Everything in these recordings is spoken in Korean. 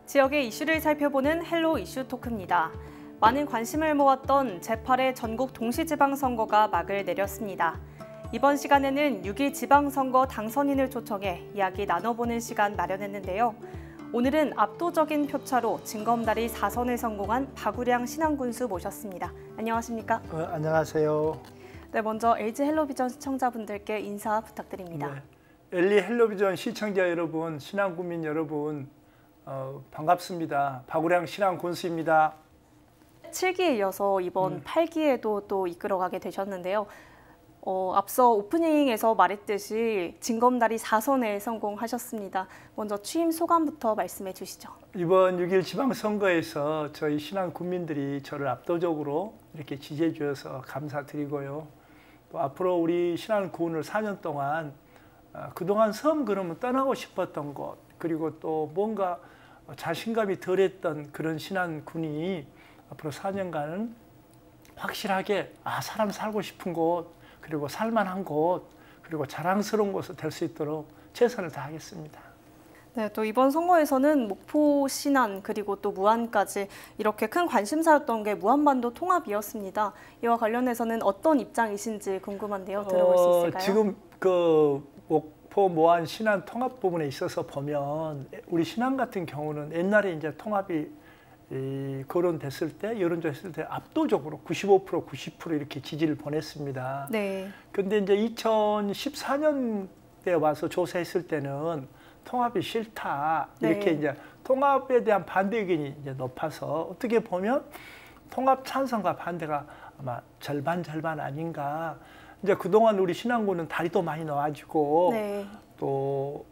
지역의 이슈를 살펴보는 헬로 이슈 토크입니다. 많은 관심을 모았던 제8회 전국 동시지방선거가 막을 내렸습니다. 이번 시간에는 6.1 지방선거 당선인을 초청해 이야기 나눠보는 시간 마련했는데요. 오늘은 압도적인 표차로 징검다리 4선을 성공한 박우량 신안군수 모셨습니다. 안녕하십니까? 안녕하세요. 네, 먼저 LG 헬로비전 시청자분들께 인사 부탁드립니다. 네, LG 헬로비전 시청자 여러분, 신안군민 여러분, 반갑습니다. 박우량 신안군수입니다. 7기에 이어서 이번 8기에도 또 이끌어가게 되셨는데요. 앞서 오프닝에서 말했듯이 징검다리 4선에 성공하셨습니다. 먼저 취임 소감부터 말씀해 주시죠. 이번 6.1 지방선거에서 저희 신안 군민들이 저를 압도적으로 이렇게 지지해 주셔서 감사드리고요. 또 앞으로 우리 신안 군을 4년 동안 그동안 섬 그러면 떠나고 싶었던 곳, 그리고 또 뭔가 자신감이 덜했던 그런 신안 군이 앞으로 4년간은 확실하게 사람 살고 싶은 곳, 그리고 살만한 곳, 그리고 자랑스러운 곳이 될 수 있도록 최선을 다하겠습니다. 네, 또 이번 선거에서는 목포, 신안, 그리고 또 무안까지 이렇게 큰 관심사였던 게 무안반도 통합이었습니다. 이와 관련해서는 어떤 입장이신지 궁금한데요. 들어볼 수 있을까요? 지금 그 목포, 무안, 신안 통합 부분에 있어서 보면 우리 신안 같은 경우는 옛날에 이제 통합이 거론됐을 때, 여론조사했을 때 압도적으로 95%, 90% 이렇게 지지를 보냈습니다. 네. 근데 이제 2014년대에 와서 조사했을 때는 통합이 싫다. 이렇게 이제 통합에 대한 반대 의견이 이제 높아서 어떻게 보면 통합 찬성과 반대가 아마 절반 아닌가. 이제 그동안 우리 신안군은 다리도 많이 놓아지고 또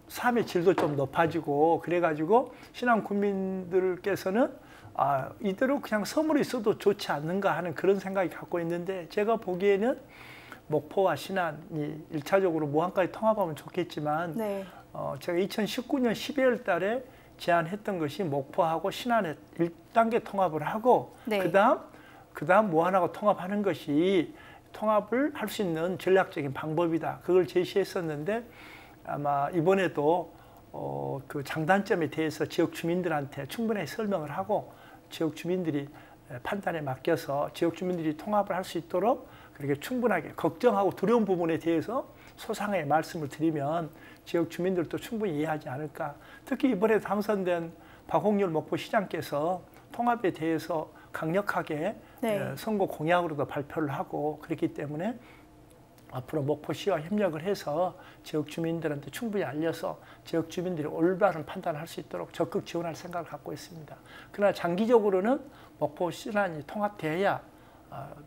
삶의 질도 좀 높아지고 그래가지고 신안 국민들께서는 이대로 그냥 섬으로 있어도 좋지 않는가 하는 그런 생각이 갖고 있는데, 제가 보기에는 목포와 신안이 1차적으로 무안까지 통합하면 좋겠지만 제가 2019년 12월 달에 제안했던 것이 목포하고 신안에 1단계 통합을 하고 그다음 무안하고 통합하는 것이 통합을 할 수 있는 전략적인 방법이다. 그걸 제시했었는데 아마 이번에도 그 장단점에 대해서 지역 주민들한테 충분히 설명을 하고 지역 주민들이 판단에 맡겨서 지역 주민들이 통합을 할 수 있도록 그렇게 충분하게 걱정하고 두려운 부분에 대해서 소상하게 말씀을 드리면 지역 주민들도 충분히 이해하지 않을까. 특히 이번에 당선된 박홍률 목포시장께서 통합에 대해서 강력하게 선거 공약으로도 발표를 하고 그렇기 때문에 앞으로 목포시와 협력을 해서 지역 주민들한테 충분히 알려서 지역 주민들이 올바른 판단을 할 수 있도록 적극 지원할 생각을 갖고 있습니다. 그러나 장기적으로는 목포 신안이 통합돼야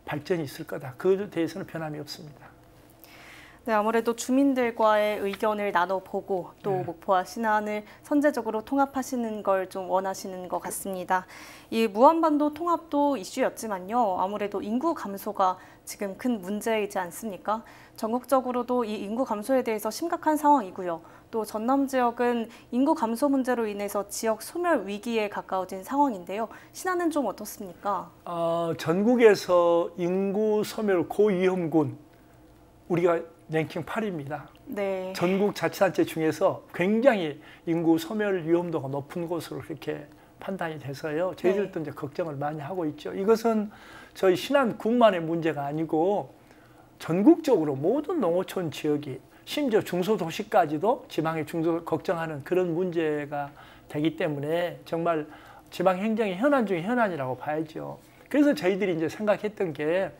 발전이 있을 거다. 그에 대해서는 변함이 없습니다. 네, 아무래도 주민들과의 의견을 나눠보고 또 목포와 신안을 선제적으로 통합하시는 걸 좀 원하시는 것 같습니다. 이 무안반도 통합도 이슈였지만요. 아무래도 인구 감소가 지금 큰 문제이지 않습니까? 전국적으로도 이 인구 감소에 대해서 심각한 상황이고요. 또 전남 지역은 인구 감소 문제로 인해서 지역 소멸 위기에 가까워진 상황인데요. 신안은 좀 어떻습니까? 전국에서 인구 소멸 고위험군 우리가 랭킹 8위입니다. 네. 전국 자치단체 중에서 굉장히 인구 소멸 위험도가 높은 곳으로 그렇게 판단이 돼서요. 저희들도 이제 걱정을 많이 하고 있죠. 이것은 저희 신안군만의 문제가 아니고 전국적으로 모든 농어촌 지역이 심지어 중소도시까지도 지방의 중소 걱정하는 그런 문제가 되기 때문에 정말 지방 행정의 현안 중에 현안이라고 봐야죠. 그래서 저희들이 이제 생각했던 게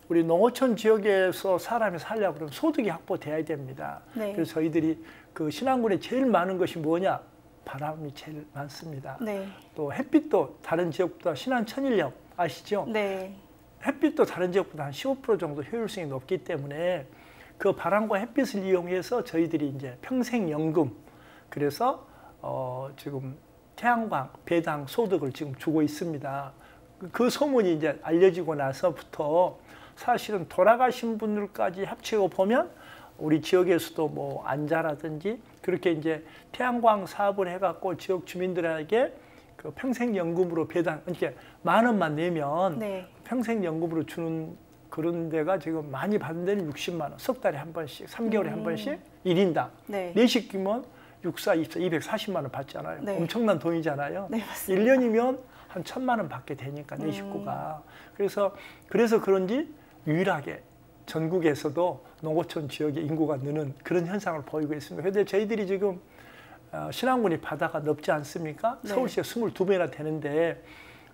우리 농어촌 지역에서 사람이 살려고 그러면 소득이 확보돼야 됩니다. 그래서 저희들이 그 신안군에 제일 많은 것이 뭐냐? 바람이 제일 많습니다. 또 햇빛도 다른 지역보다 신안 천일염 아시죠? 햇빛도 다른 지역보다 한 15% 정도 효율성이 높기 때문에 그 바람과 햇빛을 이용해서 저희들이 이제 평생연금, 그래서 지금 태양광, 배당 소득을 지금 주고 있습니다. 그 소문이 이제 알려지고 나서부터 사실은 돌아가신 분들까지 합치고 보면 우리 지역에서도 뭐 안자라든지 그렇게 이제 태양광 사업을 해갖고 지역 주민들에게 그 평생연금으로 배당, 이렇게 10,000원만 내면 평생연금으로 주는 그런 데가 지금 많이 받는 데는 60만 원, 석 달에 한 번씩, 3개월에 한 번씩 1인당. 네. 4식 끼면 64, 24, 240만 원 받잖아요. 네. 엄청난 돈이잖아요. 네, 맞습니다. 1년이면 한 1,000만 원 받게 되니까 내 식구가. 그래서 그런지 유일하게 전국에서도 농어촌 지역의 인구가 느는 그런 현상을 보이고 있습니다. 그런데 저희들이 지금 신안군이 바다가 넓지 않습니까? 네. 서울시가 22배나 되는데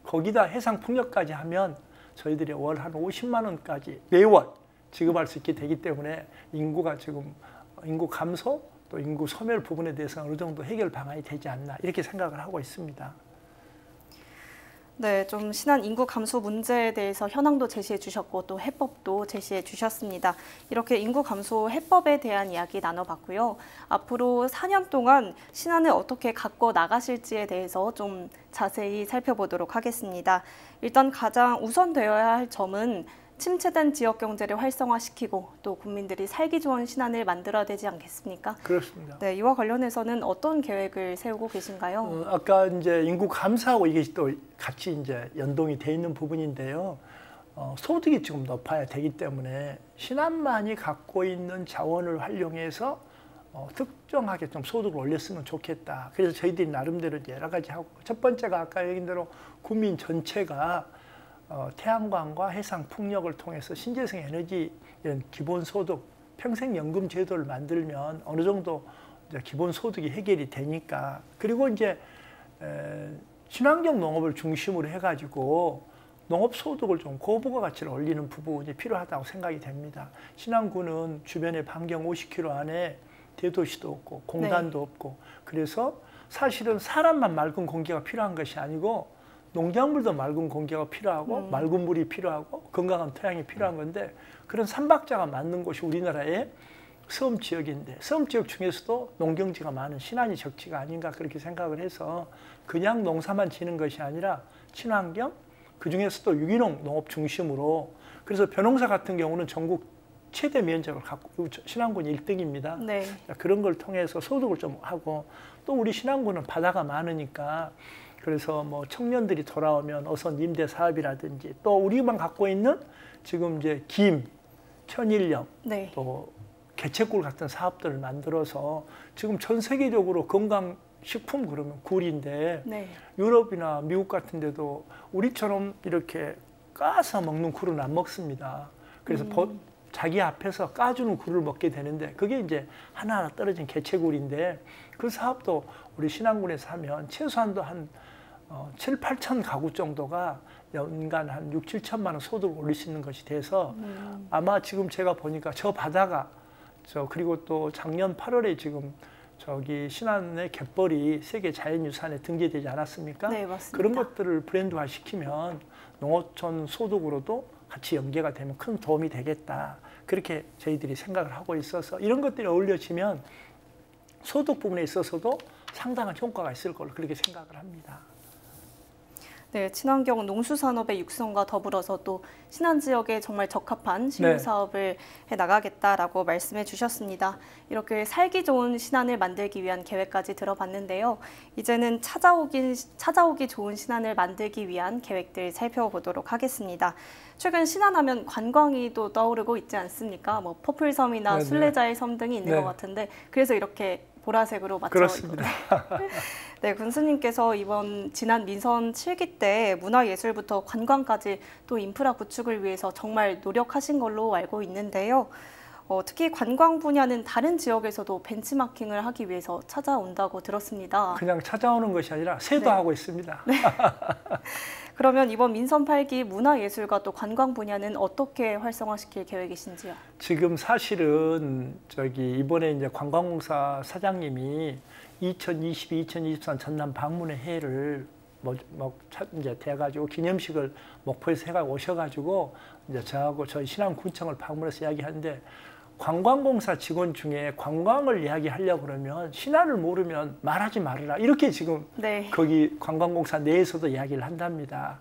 거기다 해상풍력까지 하면 저희들이 월 한 50만 원까지 매월 지급할 수 있게 되기 때문에 인구가 지금 인구 감소 또 인구 소멸 부분에 대해서 어느 정도 해결 방안이 되지 않나 이렇게 생각을 하고 있습니다. 네, 좀 신안 인구 감소 문제에 대해서 현황도 제시해 주셨고 또 해법도 제시해 주셨습니다. 이렇게 인구 감소 해법에 대한 이야기 나눠봤고요. 앞으로 4년 동안 신안을 어떻게 갖고 나가실지에 대해서 좀 자세히 살펴보도록 하겠습니다. 일단 가장 우선되어야 할 점은 침체된 지역 경제를 활성화시키고 또 국민들이 살기 좋은 신안을 만들어야 되지 않겠습니까? 그렇습니다. 네, 이와 관련해서는 어떤 계획을 세우고 계신가요? 아까 이제 인구 감소하고 이게 또 같이 이제 연동이 돼 있는 부분인데요. 소득이 지금 높아야 되기 때문에 신안만이 갖고 있는 자원을 활용해서 특정하게 좀 소득을 올렸으면 좋겠다. 그래서 저희들이 나름대로 여러 가지 하고 첫 번째가 아까 얘기한 대로 국민 전체가 태양광과 해상 풍력을 통해서 신재생 에너지 이런 기본소득, 평생연금 제도를 만들면 어느 정도 이제 기본소득이 해결이 되니까 그리고 이제 친환경 농업을 중심으로 해가지고 농업소득을 좀 고부가가치를 올리는 부분이 필요하다고 생각이 됩니다. 신안군은 주변에 반경 50km 안에 대도시도 없고 공단도 없고 그래서 사실은 사람만 맑은 공기가 필요한 것이 아니고 농작물도 맑은 공기가 필요하고 맑은 물이 필요하고 건강한 토양이 필요한 건데 그런 삼박자가 맞는 곳이 우리나라의 섬 지역인데 섬 지역 중에서도 농경지가 많은 신안이 적지가 아닌가 그렇게 생각을 해서 그냥 농사만 지는 것이 아니라 친환경 그중에서도 유기농 농업 중심으로 그래서 벼농사 같은 경우는 전국 최대 면적을 갖고 신안군이 1등입니다. 네. 그런 걸 통해서 소득을 좀 하고 또 우리 신안군은 바다가 많으니까 그래서 뭐 청년들이 돌아오면 어선 임대 사업이라든지 또 우리만 갖고 있는 지금 이제 김, 천일염, 네. 또 개체꿀 같은 사업들을 만들어서 지금 전 세계적으로 건강식품 그러면 굴인데 네. 유럽이나 미국 같은 데도 우리처럼 이렇게 까서 먹는 굴은 안 먹습니다. 그래서 자기 앞에서 까주는 굴을 먹게 되는데 그게 이제 하나하나 떨어진 개체굴인데 그 사업도 우리 신안군에서 하면 최소한도 한 7, 8천 가구 정도가 연간 한 6, 7천만 원 소득을 올릴 수 있는 것이 돼서 아마 지금 제가 보니까 저 바다가 그리고 또 작년 8월에 지금 저기 신안의 갯벌이 세계 자연유산에 등재되지 않았습니까? 네, 맞습니다. 그런 것들을 브랜드화 시키면 농어촌 소득으로도 같이 연계가 되면 큰 도움이 되겠다. 그렇게 저희들이 생각을 하고 있어서 이런 것들이 어울려지면 소득 부분에 있어서도 상당한 효과가 있을 걸로 그렇게 생각을 합니다. 네, 친환경 농수산업의 육성과 더불어서 또 신안 지역에 정말 적합한 신규 사업을 해나가겠다라고 말씀해 주셨습니다. 이렇게 살기 좋은 신안을 만들기 위한 계획까지 들어봤는데요. 이제는 찾아오기 좋은 신안을 만들기 위한 계획들 살펴보도록 하겠습니다. 최근 신안하면 관광이 또 떠오르고 있지 않습니까? 뭐 퍼플섬이나 순례자의 섬 등이 있는 것 같은데 그래서 이렇게 보라색으로 맞춰있거든요. 네, 군수님께서 지난 민선 7기 때 문화예술부터 관광까지 또 인프라 구축을 위해서 정말 노력하신 걸로 알고 있는데요. 특히 관광 분야는 다른 지역에서도 벤치마킹을 하기 위해서 찾아온다고 들었습니다. 그냥 찾아오는 것이 아니라 새도하고 있습니다. 네. 그러면 이번 민선 8기 문화예술과 또 관광 분야는 어떻게 활성화시킬 계획이신지요? 지금 사실은 이번에 이제 관광공사 사장님이 2022, 2023 전남 방문의 해를 이제 돼가지고 기념식을 목포에서 해가 오셔가지고 이제 저하고 저희 신안군청을 방문해서 이야기하는데 관광공사 직원 중에 관광을 이야기하려고 그러면 신안을 모르면 말하지 말아라 이렇게 지금 거기 관광공사 내에서도 이야기를 한답니다.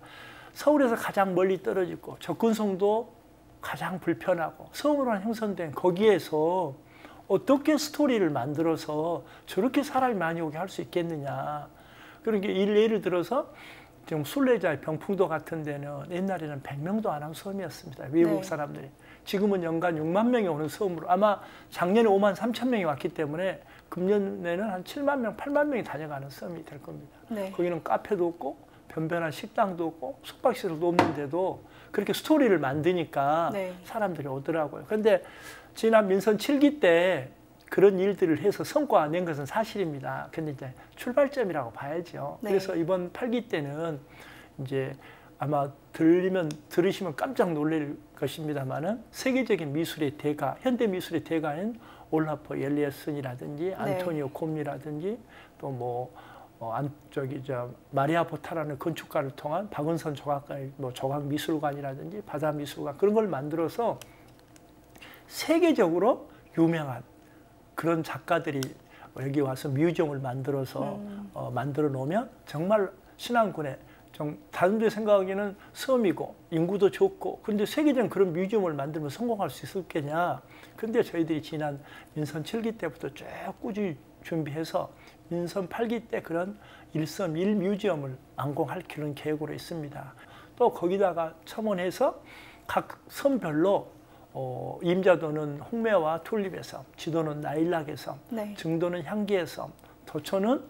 서울에서 가장 멀리 떨어지고 접근성도 가장 불편하고 섬으로 형성된 거기에서 어떻게 스토리를 만들어서 저렇게 사람이 많이 오게 할 수 있겠느냐. 그러니까 예를 들어서 지금 순례자 병풍도 같은 데는 옛날에는 100명도 안 한 섬이었습니다. 외국 사람들이. 지금은 연간 6만 명이 오는 섬으로 아마 작년에 5만 3천 명이 왔기 때문에 금년에는 한 7만 명, 8만 명이 다녀가는 섬이 될 겁니다. 네. 거기는 카페도 없고 변변한 식당도 없고 숙박시설도 없는데도 그렇게 스토리를 만드니까 네. 사람들이 오더라고요. 그런데 지난 민선 7기 때 그런 일들을 해서 성과가 낸 것은 사실입니다. 근데 이제 출발점이라고 봐야죠. 네. 그래서 이번 8기 때는 이제 아마 들으시면 깜짝 놀랄 것입니다만은 세계적인 미술의 대가, 현대 미술의 대가인 올라프 엘리어슨이라든지 안토니오 콤리라든지 또 뭐 마리아 보타라는 건축가를 통한 박은선 조각가의 조각 미술관이라든지 바다 미술관 그런 걸 만들어서 세계적으로 유명한 그런 작가들이 여기 와서 뮤지엄을 만들어서 만들어 놓으면 정말 신안군에 다른 데 생각하기에는 섬이고 인구도 좋고 그런데 세계적인 그런 뮤지엄을 만들면 성공할 수 있었겠냐. 근데 저희들이 지난 민선 7기 때부터 쭉 꾸준히 준비해서 민선 8기 때 그런 일섬 1뮤지엄을 완공할 그런 계획으로 있습니다. 또 거기다가 첨언해서 각 섬별로 임자도는 홍매와 튤립의 섬, 지도는 나일락의 섬, 네. 증도는 향기의 섬, 도초는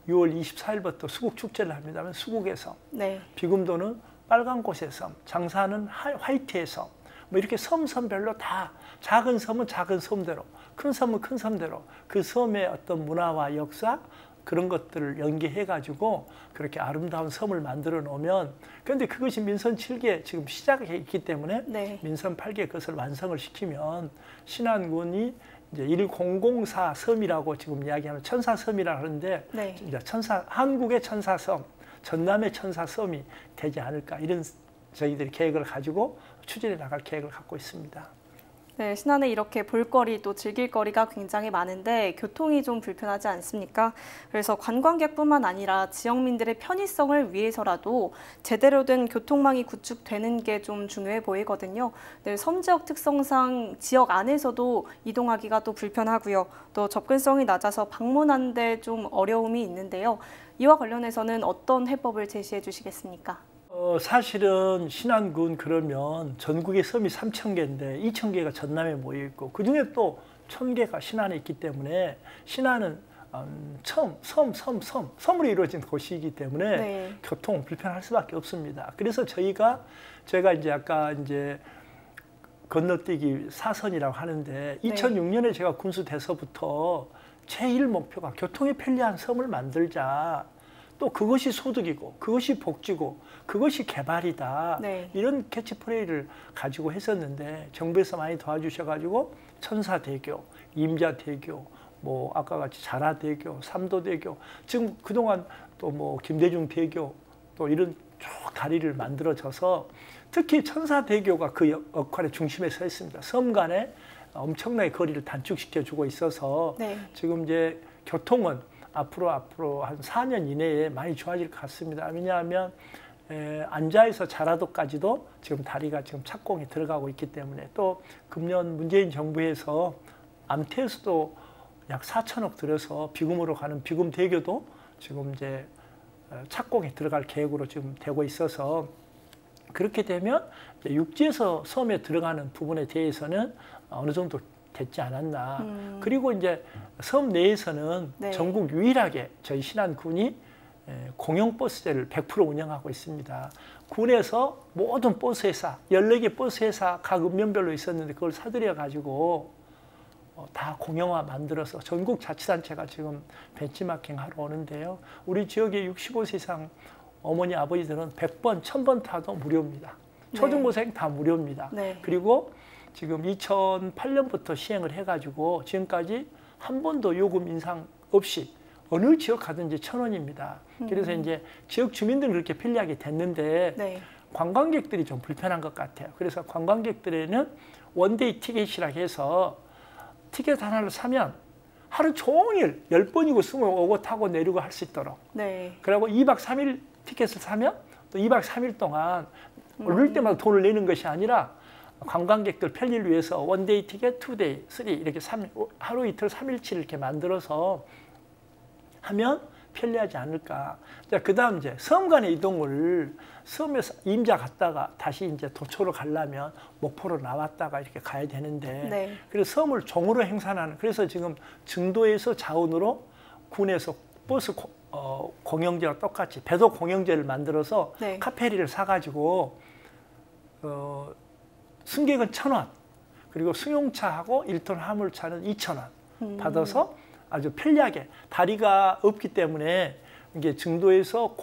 6월 24일부터 수국 축제를 합니다만 수국의 섬, 네. 비금도는 빨간 곳의 섬, 장사는 화이트의 섬, 뭐 이렇게 섬별로 다 작은 섬은 작은 섬대로, 큰 섬은 큰 섬대로 그 섬의 어떤 문화와 역사 그런 것들을 연계해가지고 그렇게 아름다운 섬을 만들어 놓으면 그런데 그것이 민선 7기에 지금 시작해 있기 때문에 네. 민선 8기에 그것을 완성을 시키면 신안군이 이제 1004 섬이라고 지금 이야기하는 천사섬이라 하는데 네. 이제 한국의 천사섬, 전남의 천사섬이 되지 않을까 이런 저희들이 계획을 가지고 추진해 나갈 계획을 갖고 있습니다. 네, 신안에 이렇게 볼거리 또 즐길거리가 굉장히 많은데 교통이 좀 불편하지 않습니까? 그래서 관광객뿐만 아니라 지역민들의 편의성을 위해서라도 제대로 된 교통망이 구축되는 게 좀 중요해 보이거든요. 네, 섬 지역 특성상 지역 안에서도 이동하기가 또 불편하고요. 또 접근성이 낮아서 방문하는데 좀 어려움이 있는데요. 이와 관련해서는 어떤 해법을 제시해 주시겠습니까? 사실은 신안군 그러면 전국의 섬이 3,000개인데 2,000개가 전남에 모여 있고 그중에 또 1,000개가 신안에 있기 때문에 신안은 섬으로 이루어진 도시이기 때문에 네. 교통 불편할 수밖에 없습니다. 그래서 제가 이제 아까 이제 건너뛰기 사선이라고 하는데 2006년에 제가 군수 돼서부터 제1 목표가 교통이 편리한 섬을 만들자. 또 그것이 소득이고 그것이 복지고 그것이 개발이다. 네. 이런 캐치프레이를 가지고 했었는데 정부에서 많이 도와주셔가지고 천사대교, 임자대교, 뭐 아까 같이 자라대교, 삼도대교, 지금 그동안 또 뭐 김대중대교 또 이런 쭉 다리를 만들어져서 특히 천사대교가 그 역할의 중심에 서 있습니다. 섬 간에 엄청나게 거리를 단축시켜주고 있어서 네. 지금 이제 교통은 앞으로 한 4년 이내에 많이 좋아질 것 같습니다. 왜냐하면 안자에서 자라도까지도 지금 다리가 지금 착공이 들어가고 있기 때문에 또 금년 문재인 정부에서 암태에서도 약 4천억 들여서 비금으로 가는 비금대교도 지금 이제 착공에 들어갈 계획으로 지금 되고 있어서 그렇게 되면 육지에서 섬에 들어가는 부분에 대해서는 어느 정도 됐지 않았나. 그리고 이제 섬 내에서는 네. 전국 유일하게 저희 신안군이 공영버스제를 100% 운영하고 있습니다. 군에서 모든 버스회사, 14개 버스회사 각 읍면별로 있었는데 그걸 사들여가지고 다 공영화 만들어서 전국 자치단체가 지금 벤치마킹 하러 오는데요. 우리 지역의 65세 이상 어머니, 아버지들은 100번, 1000번 타도 무료입니다. 초중고생 다 무료입니다. 네. 그리고 지금 2008년부터 시행을 해가지고 지금까지 한 번도 요금 인상 없이 어느 지역 가든지 1,000원입니다. 그래서 이제 지역 주민들은 그렇게 편리하게 됐는데 네. 관광객들이 좀 불편한 것 같아요. 그래서 관광객들에는 원데이 티켓이라고 해서 티켓 하나를 사면 하루 종일 10번이고 20번 오고 타고 내리고 할 수 있도록. 네. 그리고 2박 3일 티켓을 사면 또 2박 3일 동안 오를 때마다 돈을 내는 것이 아니라 관광객들 편리를 위해서 원데이 티켓, 투데이, 쓰리 이렇게 하루 이틀 3일치 이렇게 만들어서 하면 편리하지 않을까. 자, 그다음 이제 섬 간의 이동을 섬에서 임자 갔다가 다시 이제 도초로 가려면 목포로 나왔다가 이렇게 가야 되는데 네. 그래서 섬을 종으로 행산하는 그래서 지금 증도에서 자운으로 군에서 버스 공영제와 똑같이 배도 공영제를 만들어서 네. 카페리를 사가지고 승객은 1,000원 그리고 승용차하고 1톤 화물차는 2,000원 받아서 아주 편리하게 다리가 없기 때문에 이게 증도에서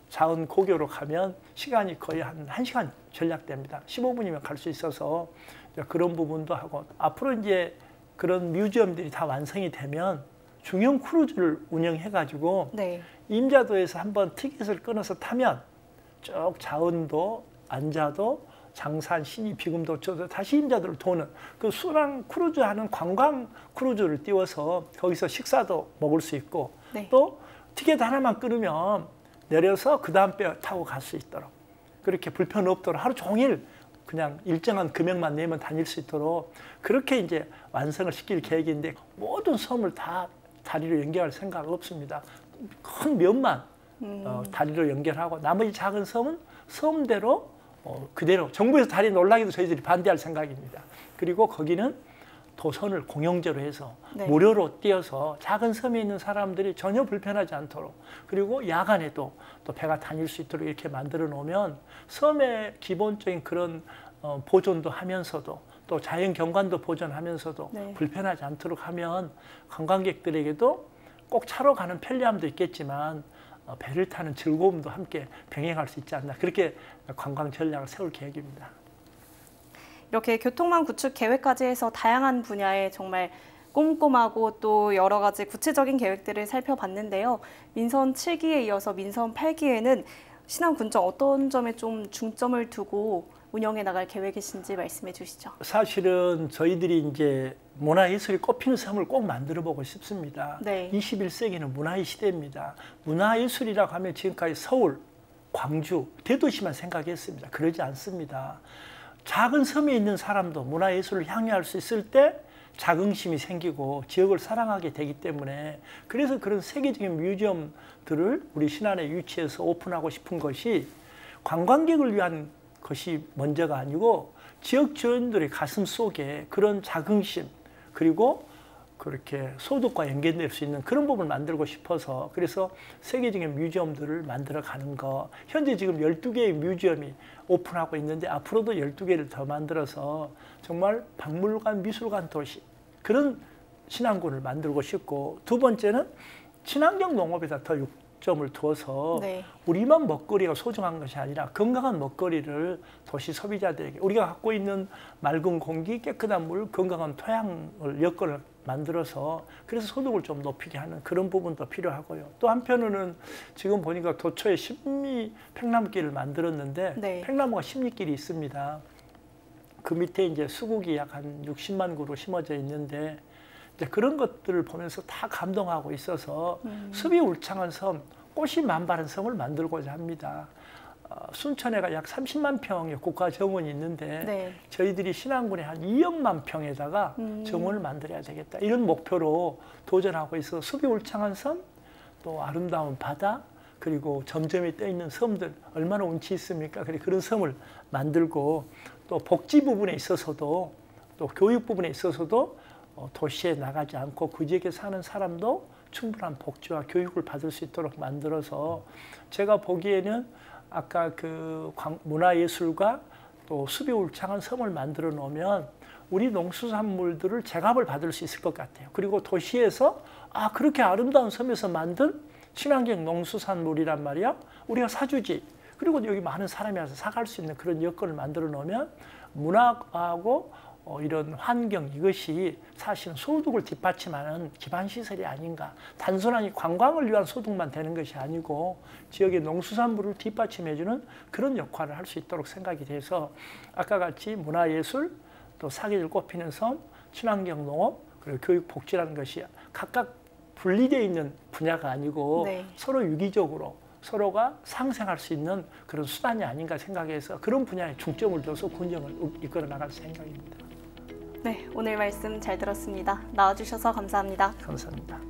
자운 고교로 가면 시간이 거의 한 1시간 절약됩니다. 15분이면 갈 수 있어서 그런 부분도 하고 앞으로 이제 그런 뮤지엄들이 다 완성이 되면 중형 크루즈를 운영해가지고 네. 임자도에서 한번 티켓을 끊어서 타면 쭉 자운도 안자도 장산, 신이, 비금도 쳐서 다시 임자도를 도는 그 수랑 크루즈 하는 관광 크루즈를 띄워서 거기서 식사도 먹을 수 있고 네. 또 티켓 하나만 끊으면 내려서 그 다음 배 타고 갈 수 있도록 그렇게 불편 없도록 하루 종일 그냥 일정한 금액만 내면 다닐 수 있도록 그렇게 이제 완성을 시킬 계획인데 모든 섬을 다 다리로 연결할 생각 없습니다. 큰 면만 다리로 연결하고 나머지 작은 섬은 섬대로 그대로 정부에서 다리 놀라기도 저희들이 반대할 생각입니다. 그리고 거기는 도선을 공영제로 해서 네. 무료로 띄어서 작은 섬에 있는 사람들이 전혀 불편하지 않도록 그리고 야간에도 또 배가 다닐 수 있도록 이렇게 만들어 놓으면 섬의 기본적인 그런 보존도 하면서도 또 자연 경관도 보존하면서도 네. 불편하지 않도록 하면 관광객들에게도 꼭 차로 가는 편리함도 있겠지만 배를 타는 즐거움도 함께 병행할 수 있지 않나 그렇게 관광 전략을 세울 계획입니다. 이렇게 교통망 구축 계획까지 해서 다양한 분야에 정말 꼼꼼하고 또 여러 가지 구체적인 계획들을 살펴봤는데요. 민선 7기에 이어서 민선 8기에는 신안군청 어떤 점에 좀 중점을 두고 운영해 나갈 계획이신지 말씀해 주시죠. 사실은 저희들이 이제 문화예술이 꼽히는 섬을 꼭 만들어 보고 싶습니다. 네. 21세기는 문화의 시대입니다. 문화예술이라고 하면 지금까지 서울, 광주, 대도시만 생각했습니다. 그러지 않습니다. 작은 섬에 있는 사람도 문화예술을 향유할 수 있을 때 자긍심이 생기고 지역을 사랑하게 되기 때문에 그래서 그런 세계적인 뮤지엄들을 우리 신안에 유치해서 오픈하고 싶은 것이 관광객을 위한 것이 먼저가 아니고 지역 주민들의 가슴 속에 그런 자긍심 그리고 그렇게 소득과 연계될 수 있는 그런 부분을 만들고 싶어서 그래서 세계적인 뮤지엄들을 만들어 가는 거 현재 지금 12개의 뮤지엄이 오픈하고 있는데 앞으로도 12개를 더 만들어서 정말 박물관, 미술관 도시 그런 신안군을 만들고 싶고 두 번째는 친환경 농업에다 더 점을 두어서 네. 우리만 먹거리가 소중한 것이 아니라 건강한 먹거리를 도시 소비자들에게 우리가 갖고 있는 맑은 공기, 깨끗한 물, 건강한 토양을 여건을 만들어서 그래서 소득을 좀 높이게 하는 그런 부분도 필요하고요. 또 한편으로는 지금 보니까 도초에 심리 팽나무길을 만들었는데 네. 팽나무가 심리길이 있습니다. 그 밑에 이제 수국이 약 한 60만 그루 심어져 있는데 이제 그런 것들을 보면서 다 감동하고 있어서 숲이 울창한 섬, 꽃이 만발한 섬을 만들고자 합니다. 순천에가 약 30만 평의 국가 정원이 있는데 네. 저희들이 신안군에 한 2억만 평에다가 정원을 만들어야 되겠다. 이런 목표로 도전하고 있어 숲이 울창한 섬, 또 아름다운 바다, 그리고 점점이 떠 있는 섬들 얼마나 운치 있습니까? 그런 섬을 만들고 또 복지 부분에 있어서도 또 교육 부분에 있어서도 도시에 나가지 않고 그 지역에 사는 사람도 충분한 복지와 교육을 받을 수 있도록 만들어서 제가 보기에는 아까 그 문화예술과 또 숲이 울창한 섬을 만들어 놓으면 우리 농수산물들을 제값을 받을 수 있을 것 같아요. 그리고 도시에서 그렇게 아름다운 섬에서 만든 친환경 농수산물이란 말이야. 우리가 사주지. 그리고 여기 많은 사람이 와서 사갈 수 있는 그런 여건을 만들어 놓으면 문화하고 이런 환경 이것이 사실은 소득을 뒷받침하는 기반시설이 아닌가. 단순한 관광을 위한 소득만 되는 것이 아니고 지역의 농수산물을 뒷받침해주는 그런 역할을 할 수 있도록 생각이 돼서 아까 같이 문화예술, 또 사계절 꽃피는 섬, 친환경 농업, 그리고 교육 복지라는 것이 각각 분리되어 있는 분야가 아니고 네. 서로 유기적으로 서로가 상생할 수 있는 그런 수단이 아닌가 생각해서 그런 분야에 중점을 둬서 군정을 이끌어 나갈 생각입니다. 네, 오늘 말씀 잘 들었습니다. 나와주셔서 감사합니다. 감사합니다.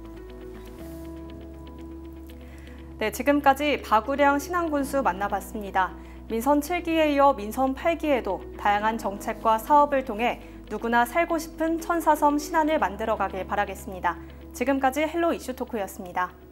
네, 지금까지 박우량 신안군수 만나봤습니다. 민선 7기에 이어 민선 8기에도 다양한 정책과 사업을 통해 누구나 살고 싶은 천사섬 신안을 만들어가길 바라겠습니다. 지금까지 헬로 이슈토크였습니다.